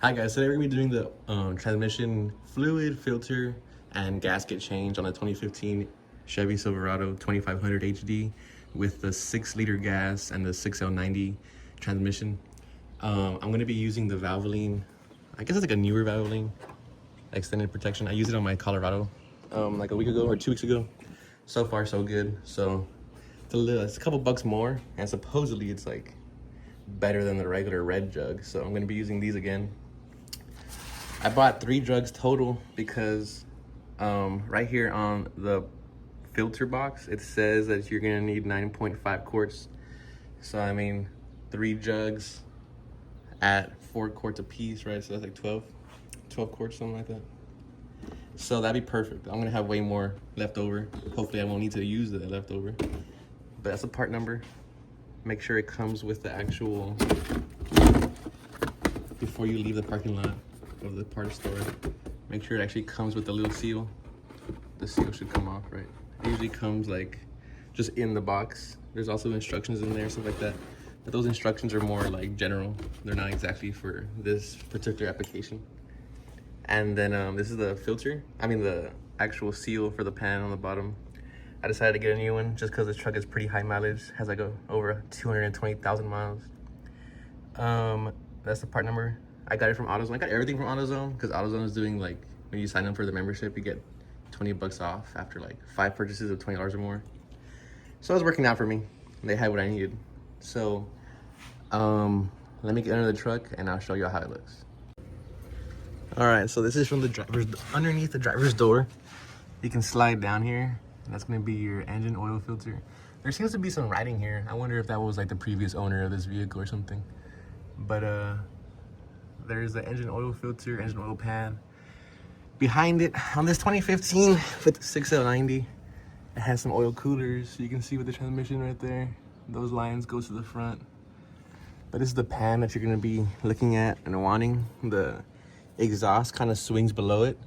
Hi guys, today we're going to be doing the transmission fluid, filter, and gasket change on the 2015 Chevy Silverado 2500 HD with the 6-liter gas and the 6L90 transmission. I'm going to be using the Valvoline, I guess it's like a newer Valvoline extended protection. I used it on my Colorado like a week ago or 2 weeks ago. So far so good. So it's a couple bucks more, and supposedly it's like better than the regular red jug. So I'm going to be using these again. I bought 3 jugs total because right here on the filter box, it says that you're gonna need 9.5 quarts. So I mean, 3 jugs at 4 quarts a piece, right? So that's like 12 quarts, something like that. So that'd be perfect. I'm gonna have way more left over. Hopefully I won't need to use the leftover. But that's the part number. Make sure it comes with the actual, before you leave the parking lot of the parts store, make sure it actually comes with the little seal. The seal should come off, right? It usually comes like just in the box. There's also instructions in there, stuff like that, but those instructions are more like general. They're not exactly for this particular application. And then this is the filter, the actual seal for the pan on the bottom. I decided to get a new one just because this truck is pretty high mileage, has like over 220,000 miles. That's the part number. I got it from AutoZone. I got everything from AutoZone because AutoZone is doing, like, when you sign up for the membership, you get 20 bucks off after like 5 purchases of $20 or more. So it was working out for me. They had what I needed. So let me get under the truck and I'll show you how it looks. All right, so this is from the driver's, underneath the driver's door. You can slide down here. That's gonna be your engine oil filter. There seems to be some writing here. I wonder if that was like the previous owner of this vehicle or something. But there's the engine oil filter, engine oil pan. Behind it, on this 2015 with the 6L90, it has some oil coolers. So you can see with the transmission right there, those lines go to the front. But this is the pan that you're gonna be looking at and wanting. The exhaust kind of swings below it.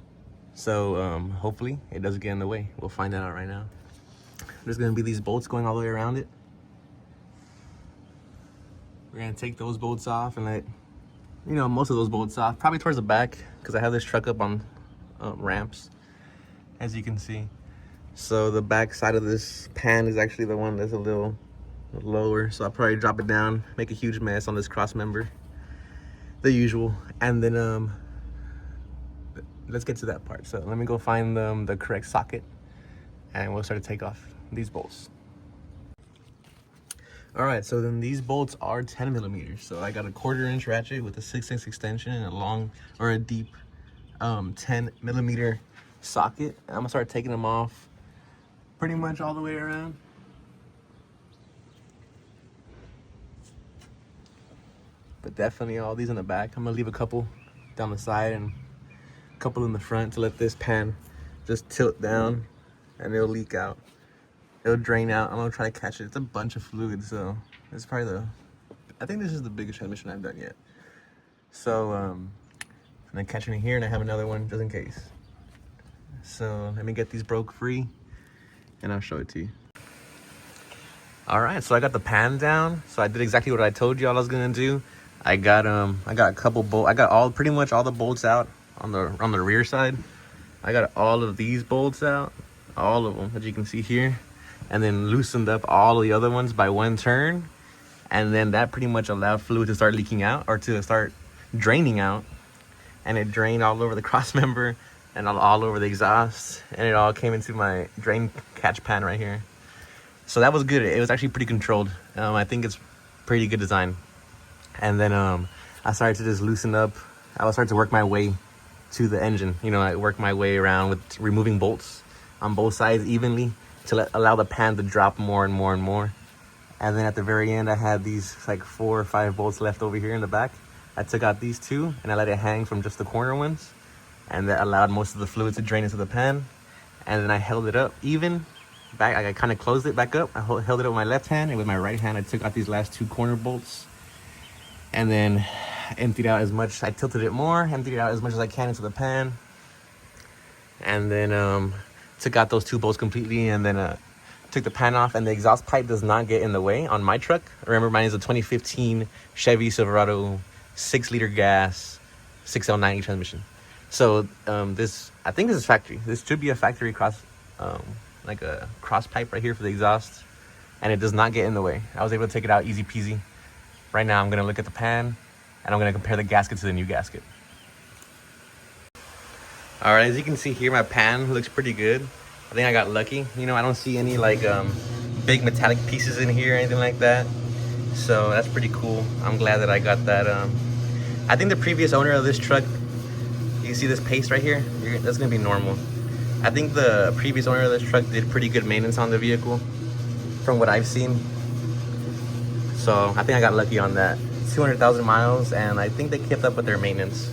So hopefully it doesn't get in the way. We'll find that out right now. There's gonna be these bolts going all the way around it. We're gonna take those bolts off and let, most of those bolts off, probably towards the back, because I have this truck up on ramps, as you can see. So the back side of this pan is actually the one that's a little lower. So I'll probably drop it down, make a huge mess on this cross member, the usual. And then let's get to that part. So let me go find the correct socket and we'll start to take off these bolts. All right, so then these bolts are 10 millimeters. So I got a 1/4 inch ratchet with a 6-inch extension and a deep 10 millimeter socket. I'm gonna start taking them off pretty much all the way around. But definitely all these in the back. I'm gonna leave a couple down the side and a couple in the front to let this pan just tilt down and it'll leak out. It'll drain out. I'm gonna try to catch it. It's a bunch of fluid, so it's probably I think this is the biggest transmission I've done yet. So I'm gonna catch it in here, and I have another one just in case. So let me get these broke free and I'll show it to you. All right, so I got the pan down. So I did exactly what I told you all I was gonna do. I got a couple bolts. I got pretty much all the bolts out on the rear side. I got all of these bolts out, all of them, as you can see here, and then loosened up all the other ones by 1 turn. And then that pretty much allowed fluid to start leaking out, or to start draining out. And it drained all over the cross member and all over the exhaust, and it all came into my drain catch pan right here. So that was good. It was actually pretty controlled. I think it's pretty good design. And then I started to just loosen up. I started to work my way to the engine. I worked my way around with removing bolts on both sides evenly to allow the pan to drop more and more and more. And then at the very end, I had these like 4 or 5 bolts left over here in the back. I took out these 2 and I let it hang from just the corner ones, and that allowed most of the fluid to drain into the pan. And then I held it up even back. I kind of closed it back up. I held it up with my left hand, and with my right hand I took out these last 2 corner bolts, and then emptied out as much. I tilted it more, emptied it out as much as I can into the pan, and then took out those 2 bolts completely, and then took the pan off. And the exhaust pipe does not get in the way on my truck. Remember, mine is a 2015 Chevy Silverado 6-liter gas 6L90 transmission. So this, I think this is factory. This should be a factory cross, like a cross pipe right here for the exhaust, and it does not get in the way. I was able to take it out easy peasy. Right now I'm gonna look at the pan, and I'm gonna compare the gasket to the new gasket. All right, as you can see here, my pan looks pretty good. I think I got lucky. You know, I don't see any like big metallic pieces in here or anything like that. So that's pretty cool. I'm glad that I got that. I think the previous owner of this truck, you see this paste right here? That's gonna be normal. I think the previous owner of this truck did pretty good maintenance on the vehicle from what I've seen. So I think I got lucky on that. 200,000 miles, and I think they kept up with their maintenance.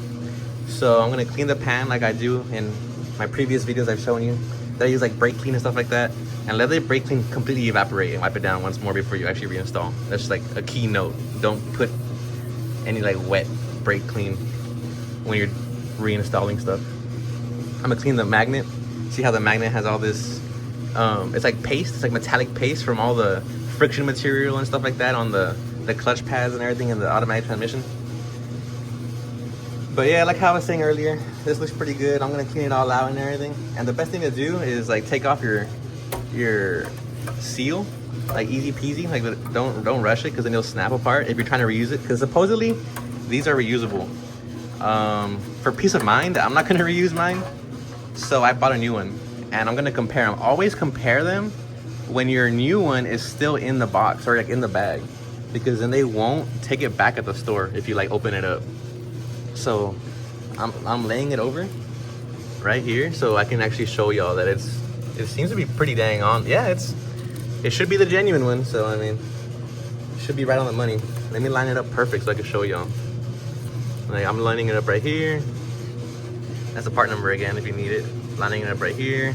So I'm gonna clean the pan like I do in my previous videos I've shown you. That I use like brake clean and stuff like that. And let the brake clean completely evaporate and wipe it down once more before you actually reinstall. That's like a key note. Don't put any like wet brake clean when you're reinstalling stuff. I'm gonna clean the magnet. See how the magnet has all this, it's like paste, it's like metallic paste from all the friction material and stuff like that on the clutch pads and everything in the automatic transmission. But yeah, like how I was saying earlier, this looks pretty good. I'm gonna clean it all out and everything. And the best thing to do is like take off your seal, like easy peasy. Like don't rush it, because then it'll snap apart if you're trying to reuse it. Because supposedly these are reusable. For peace of mind, I'm not gonna reuse mine. So I bought a new one, and I'm gonna compare them. Always compare them when your new one is still in the box or like in the bag, because then they won't take it back at the store if you like open it up. So I'm laying it over right here so I can actually show y'all that it seems to be pretty dang on. Yeah, it should be the genuine one. So I mean, it should be right on the money. Let me line it up perfect so I can show y'all. Like I'm lining it up right here. That's the part number again if you need it. Lining it up right here.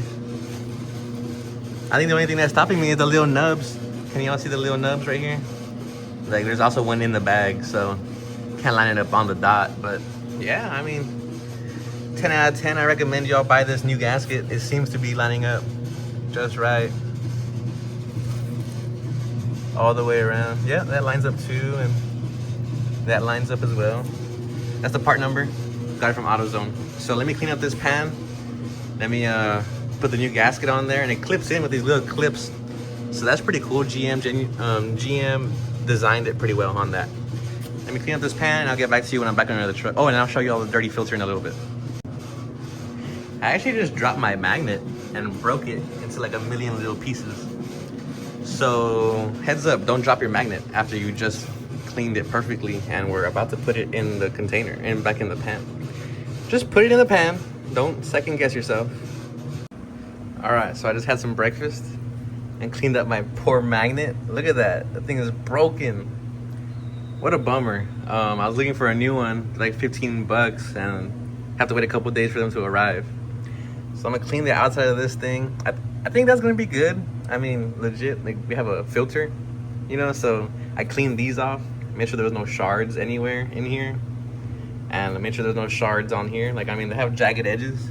I think the only thing that's stopping me is the little nubs. Can y'all see the little nubs right here? Like there's also one in the bag, so can't line it up on the dot. But yeah, I mean, 10 out of 10. I recommend y'all buy this new gasket. It seems to be lining up just right all the way around. Yeah, that lines up too, and that lines up as well. That's the part number. Got it from AutoZone. So let me clean up this pan. Let me put the new gasket on there, and it clips in with these little clips. So that's pretty cool. GM designed it pretty well on that. Let me clean up this pan, and I'll get back to you when I'm back under the truck. Oh, and I'll show you all the dirty filter in a little bit. I actually just dropped my magnet and broke it into like a million little pieces. So heads up, don't drop your magnet after you just cleaned it perfectly and we're about to put it in the container and back in the pan. Just put it in the pan. Don't second guess yourself. All right, so I just had some breakfast and cleaned up my poor magnet. Look at that, the thing is broken. What a bummer. I was looking for a new one, like 15 bucks, and have to wait a couple days for them to arrive. So I'm gonna clean the outside of this thing. I think that's gonna be good. I mean, legit, like we have a filter, you know, so I cleaned these off, made sure there was no shards anywhere in here, and I made sure there's no shards on here. Like, I mean, they have jagged edges.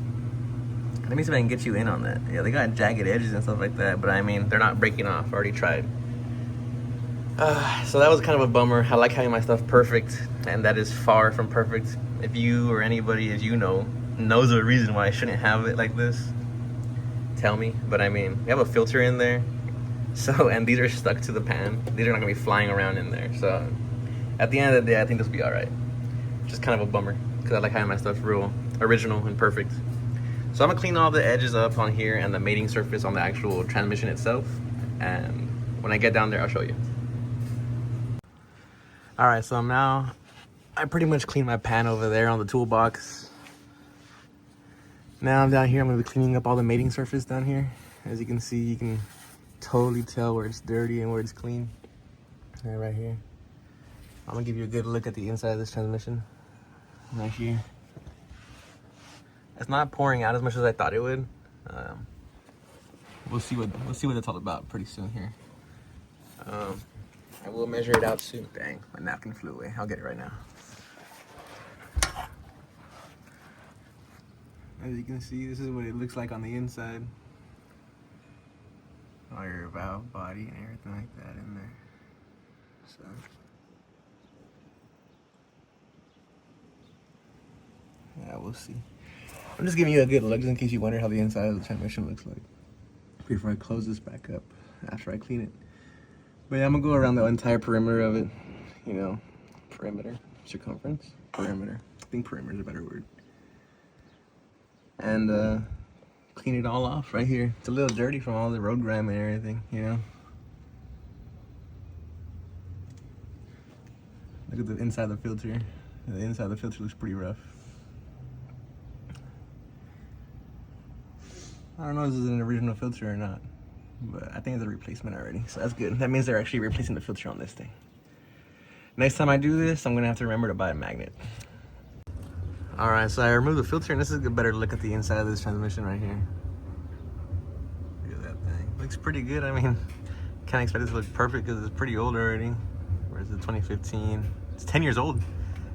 Let me see if I can get you in on that. Yeah, they got jagged edges and stuff like that, but I mean, they're not breaking off. I already tried. So that was kind of a bummer. I like having my stuff perfect, and that is far from perfect. If you or anybody, as you know, knows a reason why I shouldn't have it like this, tell me. But I mean, we have a filter in there, so, and these are stuck to the pan. These are not gonna be flying around in there. So at the end of the day, I think this will be all right. Just kind of a bummer, because I like having my stuff real original and perfect. So I'm gonna clean all the edges up on here and the mating surface on the actual transmission itself, and when I get down there, I'll show you. All right, so I pretty much cleaned my pan over there on the toolbox. Now I'm down here. I'm gonna be cleaning up all the mating surface down here. As you can see, you can totally tell where it's dirty and where it's clean. Right here. I'm gonna give you a good look at the inside of this transmission. Right here. It's not pouring out as much as I thought it would. We'll see what it's all about pretty soon here. I will measure it out soon. Dang, my napkin flew away. I'll get it right now. As you can see, this is what it looks like on the inside. All your valve body and everything like that in there. So Yeah, we'll see. I'm just giving you a good look just in case you wonder how the inside of the transmission looks like before I close this back up after I clean it. But yeah, I'm gonna go around the entire perimeter of it, you know, perimeter, circumference, perimeter. I think perimeter is a better word. And clean it all off right here. It's a little dirty from all the road grime and everything, you know. Look at the inside of the filter. The inside of the filter looks pretty rough. I don't know if this is an original filter or not, but I think it's a replacement already, so that's good. That means they're actually replacing the filter on this thing. Next time I do this, I'm gonna have to remember to buy a magnet. All right, so I removed the filter, and this is a better look at the inside of this transmission right here. Look at that thing. Looks pretty good. I mean, can't expect it to look perfect because it's pretty old already. Where's it? 2015. It's 10 years old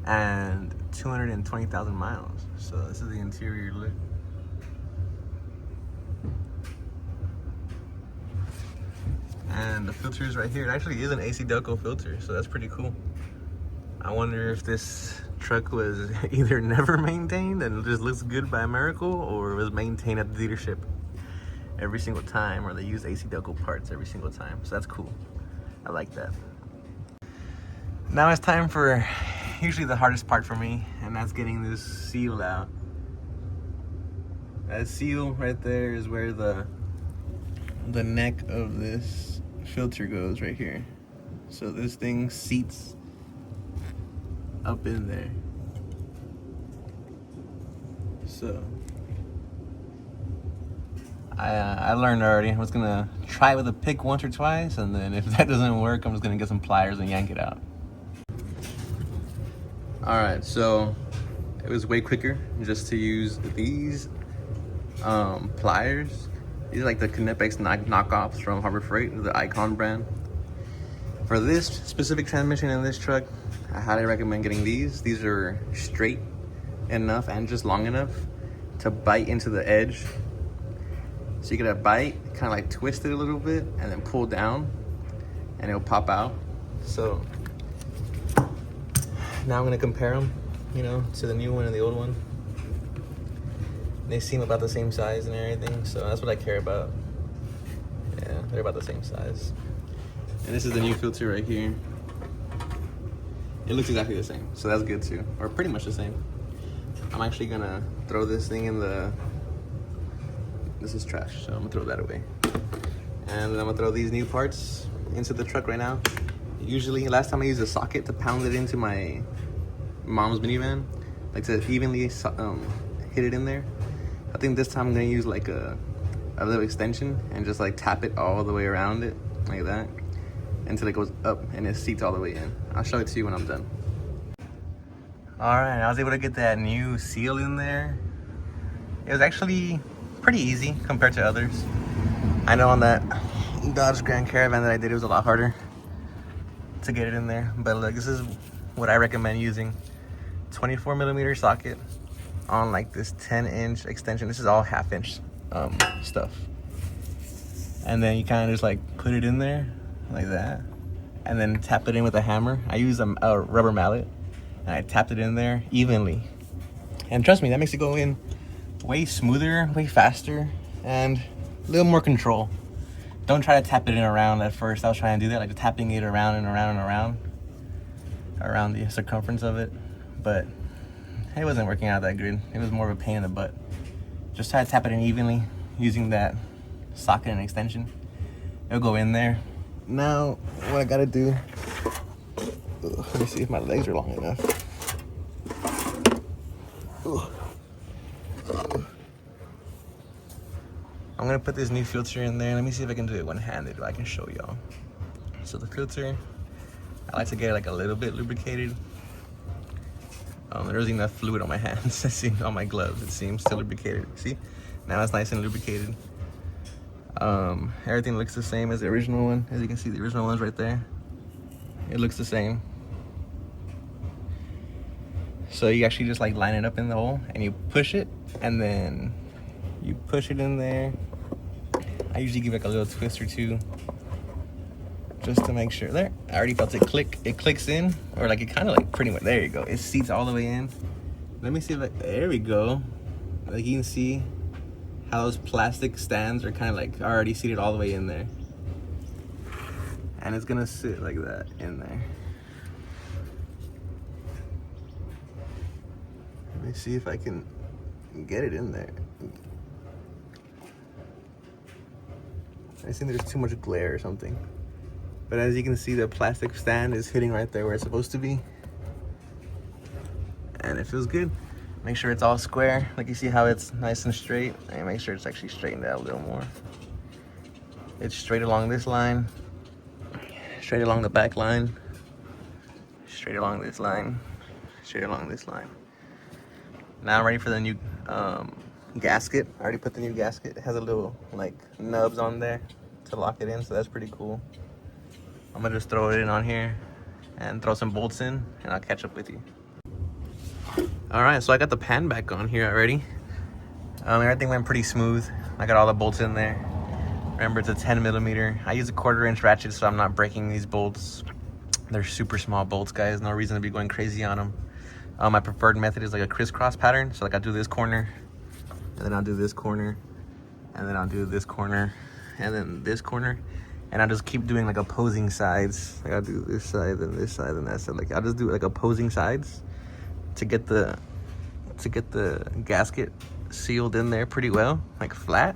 and 220,000 miles. So this is the interior look. And the filter is right here. It actually is an AC Delco filter, so that's pretty cool. I wonder if this truck was either never maintained and just looks good by a miracle, or was maintained at the dealership every single time, or they use AC Delco parts every single time. So that's cool. I like that. Now it's time for usually the hardest part for me, and that's getting this seal out. That seal right there is where the neck of this filter goes right here. So this thing seats up in there. So I learned already. I was gonna try it with a pick once or twice, and then if that doesn't work, I'm just gonna get some pliers and yank it out. All right, so it was way quicker just to use these pliers. These are like the Knipex knockoffs from Harbor Freight, the Icon brand. For this specific transmission in this truck, I highly recommend getting these. These are straight enough and just long enough to bite into the edge. So you get a bite, kind of like twist it a little bit, and then pull down, and it'll pop out. So now I'm gonna compare them, you know, to the new one and the old one. They seem about the same size and everything, so that's what I care about. Yeah, they're about the same size. And this is the new filter right here. It looks exactly the same, so that's good too, or pretty much the same. I'm actually gonna throw this thing in the, this is trash, so I'm gonna throw that away. And then I'm gonna throw these new parts into the truck right now. Usually, last time I used a socket to pound it into my mom's minivan, like to evenly hit it in there. I think this time I'm gonna use like a little extension and just like tap it all the way around it, like that, until it goes up and it seats all the way in. I'll show it to you when I'm done. All right, I was able to get that new seal in there. It was actually pretty easy compared to others. I know on that Dodge Grand Caravan that I did, it was a lot harder to get it in there, but look, this is what I recommend using. 24mm socket on like this 10-inch extension. This is all half-inch stuff. And then you kind of just like put it in there like that, and then tap it in with a hammer. I use a rubber mallet, and I tapped it in there evenly. And trust me, that makes it go in way smoother, way faster, and a little more control. Don't try to tap it in around at first. I was trying to do that, like tapping it around and around and around the circumference of it, but it wasn't working out that good. It was more of a pain in the butt. Just try to tap it in evenly using that socket and extension. It'll go in there. Now, what I gotta do, let me see if my legs are long enough. I'm gonna put this new filter in there. Let me see if I can do it one-handed. I can show y'all. So the filter, I like to get it like a little bit lubricated. There's enough fluid on my hands. See, on my gloves, it seems still lubricated. See, now it's nice and lubricated. Everything looks the same as the original one. As you can see, the original one's right there. It looks the same. So you actually just like line it up in the hole and you push it, and then you push it in there. I usually give like a little twist or two just to make sure. There, I already felt it click. It clicks in, or like it kind of like pretty much, there you go. It seats all the way in. Let me see if there we go. Like you can see how those plastic stands are kind of like already seated all the way in there. And it's gonna sit like that in there. Let me see if I can get it in there. I think there's too much glare or something. But as you can see, the plastic stand is hitting right there where it's supposed to be. And it feels good. Make sure it's all square. Like you see how it's nice and straight. And make sure it's actually straightened out a little more. It's straight along this line. Straight along the back line. Straight along this line. Straight along this line. Now I'm ready for the new gasket. I already put the new gasket. It has a little like nubs on there to lock it in, so that's pretty cool. I'm gonna just throw it in on here and throw some bolts in, and I'll catch up with you. All right, so I got the pan back on here already. Everything went pretty smooth. I got all the bolts in there. Remember, it's a 10mm. I use a 1/4" ratchet, so I'm not breaking these bolts. They're super small bolts, guys. No reason to be going crazy on them. My preferred method is like a crisscross pattern. So like I do this corner, and then I'll do this corner, and then I'll do this corner, and then this corner, and I'll just keep doing like opposing sides. Like I'll do this side, then this side, and that side. Like I'll just do like opposing sides to get the gasket sealed in there pretty well, like flat,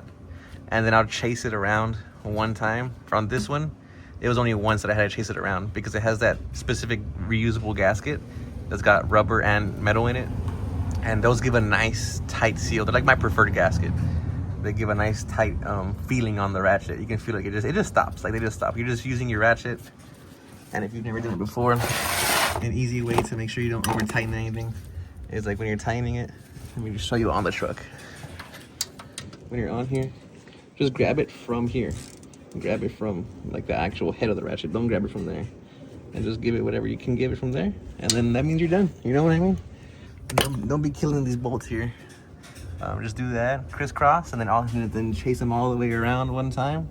and then I'll chase it around one time. From this one, it was only once that I had to chase it around because it has that specific reusable gasket that's got rubber and metal in it, and those give a nice tight seal. They're like my preferred gasket. They give a nice tight feeling on the ratchet. You can feel like it just stops. Like they just stop. You're just using your ratchet, and if you've never done it before, an easy way to make sure you don't over tighten anything is like when you're tightening it. Let me just show you on the truck. When you're on here, just grab it from here. Grab it from like the actual head of the ratchet. Don't grab it from there. And just give it whatever you can give it from there, and then that means you're done. You know what I mean? Don't be killing these bolts here. Just do that, crisscross, and then chase them all the way around one time,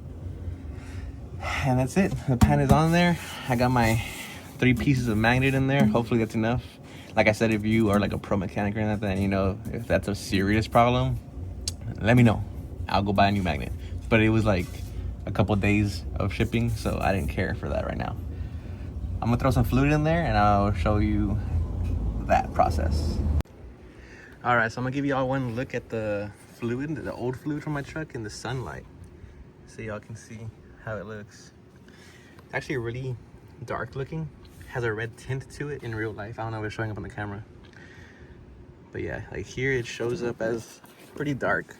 and that's it. The pan is on there. I got my 3 pieces of magnet in there. Hopefully that's enough. Like I said, if you are like a pro mechanic or anything, and you know if that's a serious problem, let me know. I'll go buy a new magnet. But it was like a couple days of shipping, so I didn't care for that right now. I'm gonna throw some fluid in there and I'll show you that process. All right, so I'm gonna give you all one look at the fluid, the old fluid from my truck in the sunlight, so y'all can see how it looks. It's actually really dark looking. It has a red tint to it in real life. I don't know if it's showing up on the camera, but yeah, like here it shows up as pretty dark.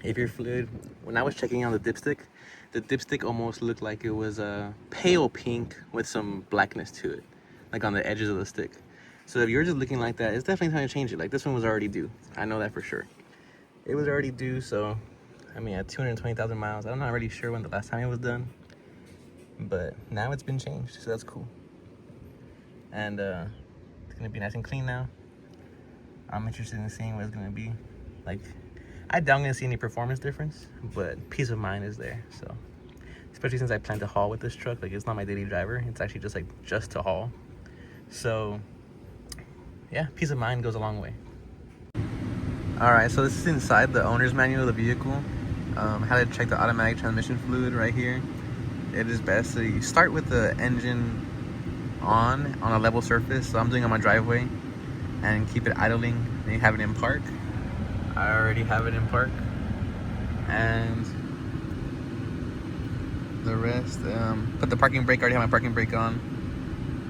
If your fluid, when I was checking on the dipstick almost looked like it was a pale pink with some blackness to it, like on the edges of the stick. So if yours is looking like that, it's definitely time to change it. Like this one was already due. I know that for sure. It was already due, so I mean at 220,000 miles, I'm not really sure when the last time it was done, but now it's been changed, so that's cool. And it's gonna be nice and clean now. I'm interested in seeing what it's gonna be like. I doubt I'm gonna see any performance difference, but peace of mind is there. So, especially since I plan to haul with this truck, like it's not my daily driver. It's actually just to haul. So, yeah, peace of mind goes a long way. All right, so this is inside the owner's manual of the vehicle. How to check the automatic transmission fluid right here. It is best so you start with the engine on a level surface. So I'm doing it on my driveway, and keep it idling. Then you have it in park. I already have it in park, and the rest, put the parking brake. I already have my parking brake on.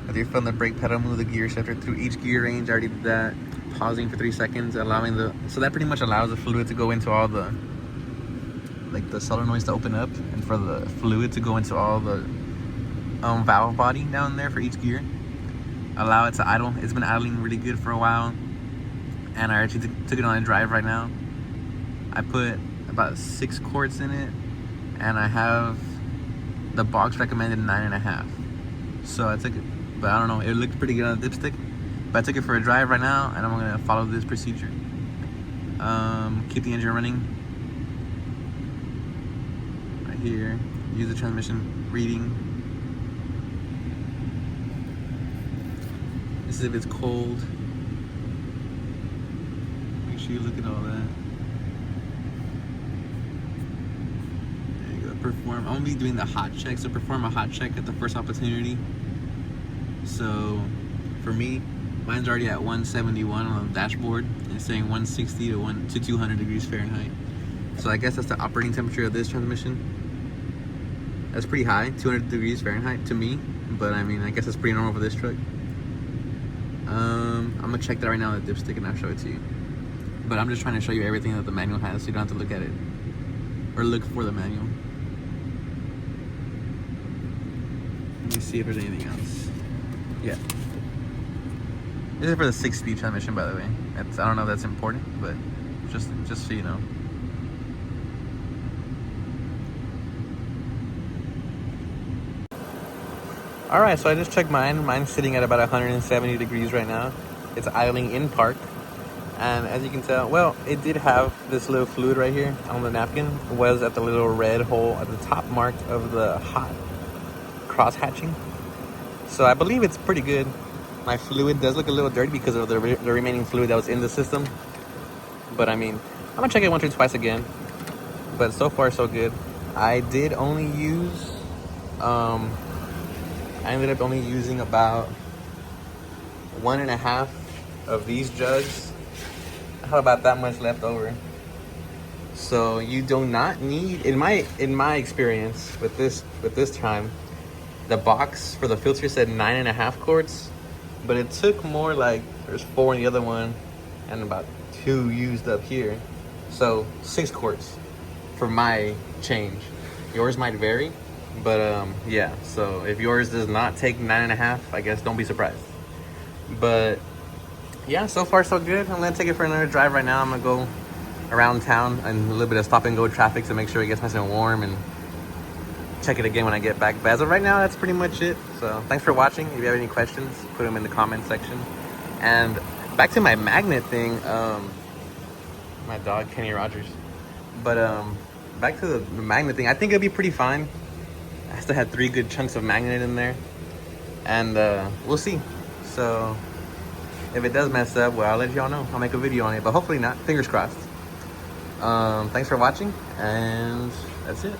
If you're feeling the brake pedal, move the gear shifter through each gear range. I already did that. Pausing for 3 seconds, so that pretty much allows the fluid to go into all the, like the solenoids to open up, and for the fluid to go into all the valve body down there for each gear. Allow it to idle. It's been idling really good for a while. And I actually took it on a drive right now. I put about 6 quarts in it, and I have the box recommended 9.5. So I took it, but I don't know, it looked pretty good on the dipstick. But I took it for a drive right now, and I'm gonna follow this procedure. Keep the engine running. Right here, use the transmission reading. senses if it's cold. Make sure you look at all that. There you go. Perform. I'm gonna be doing the hot check, so perform a hot check at the first opportunity. So for me, mine's already at 171 on the dashboard. It's saying 160 to 200 degrees Fahrenheit. So I guess that's the operating temperature of this transmission. That's pretty high, 200 degrees Fahrenheit to me, but I mean, I guess that's pretty normal for this truck. I'm gonna check that right now with the dipstick and I'll show it to you. But I'm just trying to show you everything that the manual has so you don't have to look at it or look for the manual. Let me see if there's anything else. Yeah. This is for the 6-speed transmission, by the way. I don't know if that's important, but just so you know. All right, so I just checked mine. Mine's sitting at about 170 degrees right now. It's idling in park. And as you can tell, well, it did have this little fluid right here on the napkin. It was at the little red hole at the top mark of the hot cross hatching. So I believe it's pretty good. My fluid does look a little dirty because of the remaining fluid that was in the system. But I mean, I'm gonna check it once or twice again. But so far, so good. I did only use, I ended up only using about 1.5 of these jugs. I have about that much left over. So you do not need, in my experience with this time, the box for the filter said 9.5 quarts, but it took more, like there's 4 in the other one and about 2 used up here. So 6 quarts for my change. Yours might vary. But yeah, so if yours does not take 9.5, I guess don't be surprised. But yeah, so far so good. I'm gonna take it for another drive right now. I'm gonna go around town and a little bit of stop and go traffic to make sure it gets nice and warm, and check it again when I get back. But as of right now, that's pretty much it. So thanks for watching. If you have any questions, put them in the comment section. And back to my magnet thing, my dog Kenny Rogers. But back to the magnet thing, I think it'll be pretty fine. I still had 3 good chunks of magnet in there, and we'll see. So if it does mess up, well, I'll let y'all know. I'll make a video on it, but hopefully not. Fingers crossed. Thanks for watching, and that's it.